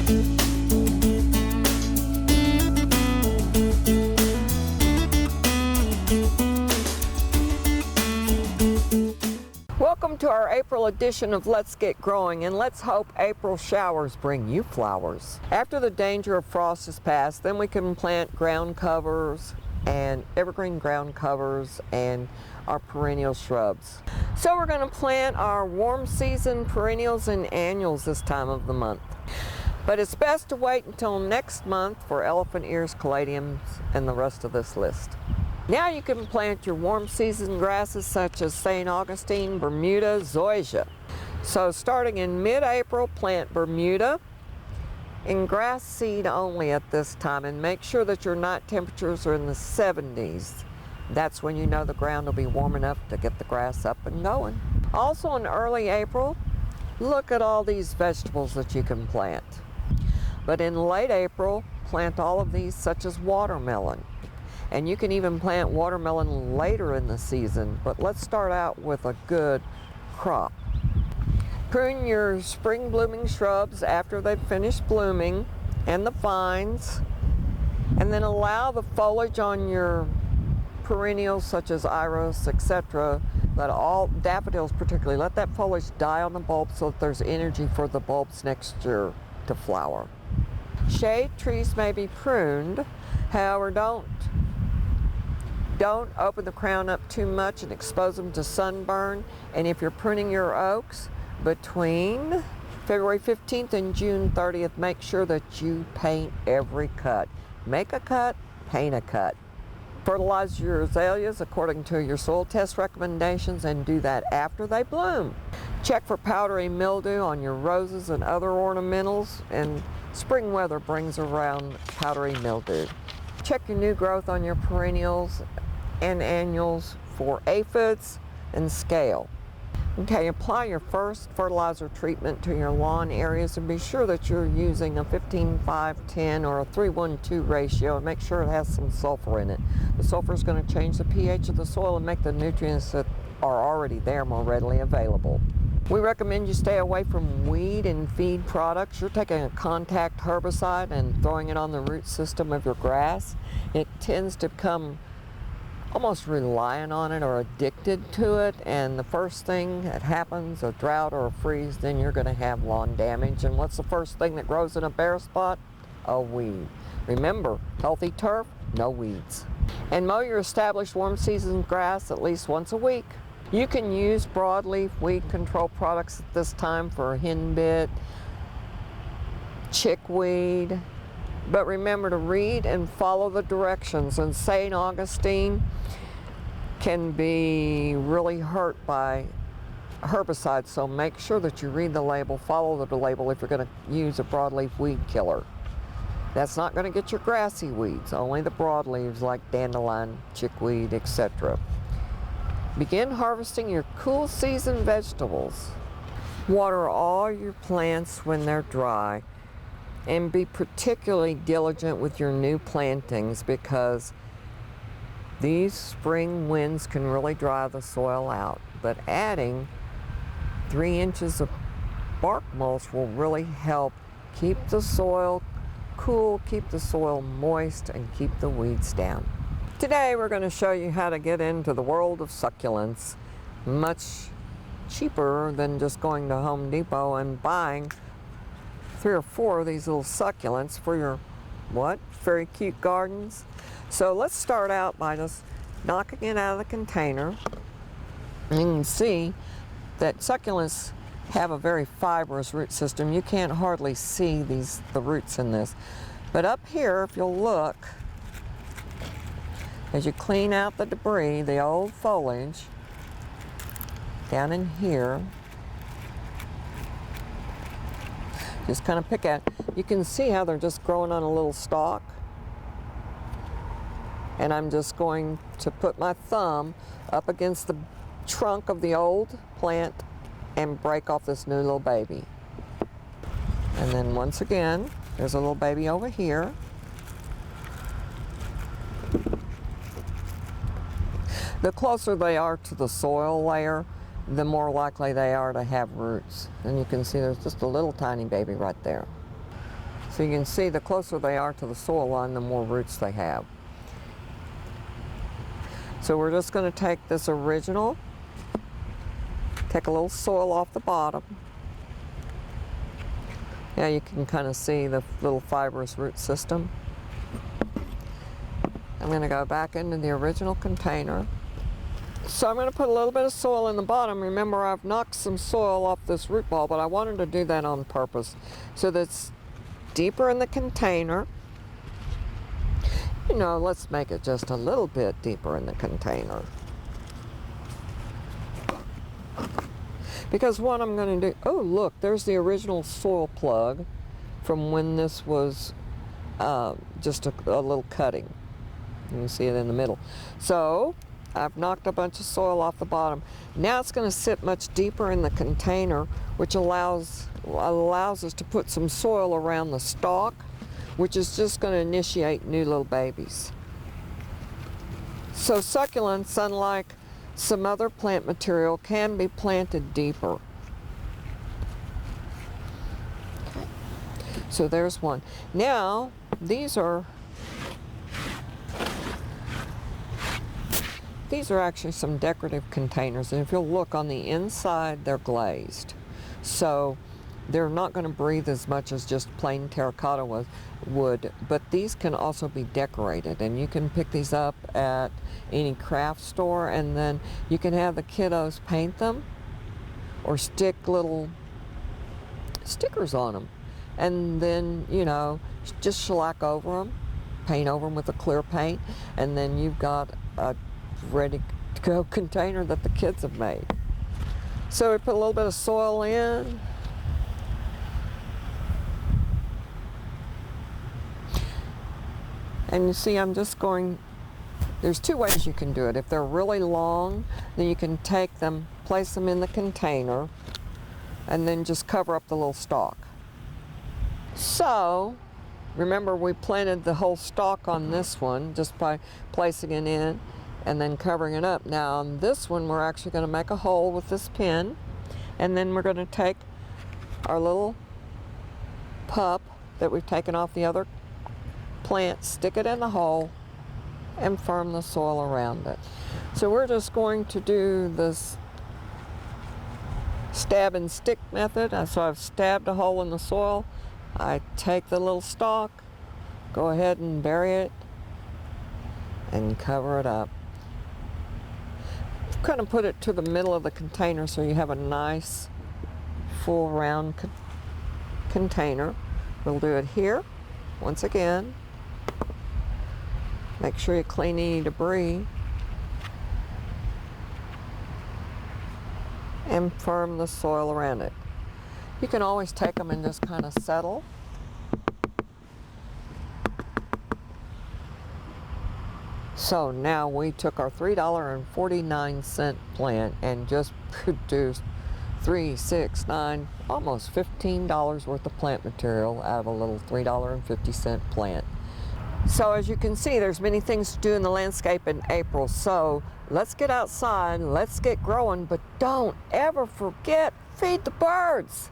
Welcome to our April edition of Let's Get Growing, and let's hope April showers bring you flowers. After the danger of frost is past, then we can plant ground covers and evergreen ground covers and our perennial shrubs. So we're going to plant our warm season perennials and annuals this time of the month. But it's best to wait until next month for elephant ears, caladiums, and the rest of this list. Now you can plant your warm season grasses such as St. Augustine, Bermuda, zoysia. So starting in mid-April, plant Bermuda in grass seed only at this time, and make sure that your night temperatures are in the 70s. That's when you know the ground will be warm enough to get the grass up and going. Also in early April, look at all these vegetables that you can plant. But in late April, plant all of these such as watermelon. And you can even plant watermelon later in the season, but let's start out with a good crop. Prune your spring blooming shrubs after they've finished blooming, and the vines, and then allow the foliage on your perennials such as iris, etc., let all daffodils particularly, let that foliage die on the bulb so that there's energy for the bulbs next year to flower. Shade trees may be pruned, however don't open the crown up too much and expose them to sunburn. And if you're pruning your oaks between February 15th and June 30th, make sure that you paint every cut. Make a cut, paint a cut. Fertilize your azaleas according to your soil test recommendations, and do that after they bloom. Check for powdery mildew on your roses and other ornamentals, and spring weather brings around powdery mildew. Check your new growth on your perennials and annuals for aphids and scale. Okay, apply your first fertilizer treatment to your lawn areas, and be sure that you're using a 15-5-10 or a 3-1-2 ratio, and make sure it has some sulfur in it. The sulfur is going to change the pH of the soil and make the nutrients that are already there more readily available. We recommend you stay away from weed and feed products. You're taking a contact herbicide and throwing it on the root system of your grass. It tends to become almost reliant on it or addicted to it, and the first thing that happens, a drought or a freeze, then you're going to have lawn damage. And what's the first thing that grows in a bare spot? A weed. Remember, healthy turf, no weeds. And mow your established warm season grass at least once a week. You can use broadleaf weed control products at this time for henbit, chickweed, but remember to read and follow the directions. And St. Augustine can be really hurt by herbicides, so make sure that you read the label, follow the label if you're going to use a broadleaf weed killer. That's not going to get your grassy weeds, only the broadleaves like dandelion, chickweed, etc. Begin harvesting your cool season vegetables. Water all your plants when they're dry, and be particularly diligent with your new plantings, because these spring winds can really dry the soil out. But adding 3 inches of bark mulch will really help keep the soil cool, keep the soil moist, and keep the weeds down. Today we're going to show you how to get into the world of succulents much cheaper than just going to Home Depot and buying 3 or 4 of these little succulents for your very cute gardens. So let's start out by just knocking it out of the container. You can see that succulents have a very fibrous root system. You can't hardly see the roots in this. But up here, if you'll look, as you clean out the debris, the old foliage, down in here, just kind of pick at, you can see how they're just growing on a little stalk. And I'm just going to put my thumb up against the trunk of the old plant and break off this new little baby. And then once again, there's a little baby over here. The closer they are to the soil layer, the more likely they are to have roots. And you can see there's just a little tiny baby right there. So you can see the closer they are to the soil line, the more roots they have. So we're just going to take this original, take a little soil off the bottom. Now you can kind of see the little fibrous root system. I'm going to go back into the original container. So I'm going to put a little bit of soil in the bottom. Remember, I've knocked some soil off this root ball, but I wanted to do that on purpose. So that's deeper in the container. You know, let's make it just a little bit deeper in the container. Because what I'm going to do, oh look, there's the original soil plug from when this was just a little cutting. You can see it in the middle. So I've knocked a bunch of soil off the bottom. Now it's going to sit much deeper in the container, which allows us to put some soil around the stalk, which is just going to initiate new little babies. So succulents, unlike some other plant material, can be planted deeper. Okay. So there's one. Now these are actually some decorative containers, and if you'll look on the inside, they're glazed. So they're not going to breathe as much as just plain terracotta would, but these can also be decorated, and you can pick these up at any craft store, and then you can have the kiddos paint them or stick little stickers on them, and then, you know, just shellac over them, paint over them with a clear paint, and then you've got a ready to go container that the kids have made. So we put a little bit of soil in. And you see, I'm just going, there's two ways you can do it. If they're really long, then you can take them, place them in the container, and then just cover up the little stalk. So, remember we planted the whole stalk on this one just by placing it in and then covering it up. Now on this one, we're actually going to make a hole with this pin, and then we're going to take our little pup that we've taken off the other plant, stick it in the hole, and firm the soil around it. So we're just going to do this stab and stick method. So I've stabbed a hole in the soil. I take the little stalk, go ahead and bury it, and cover it up. Kind of put it to the middle of the container so you have a nice full round container. We'll do it here once again. Make sure you clean any debris and firm the soil around it. You can always take them and just kind of settle. So now we took our $3.49 plant and just produced $3, $6, $9, almost $15 worth of plant material out of a little $3.50 plant. So as you can see, there's many things to do in the landscape in April. So let's get outside, let's get growing, but don't ever forget, feed the birds.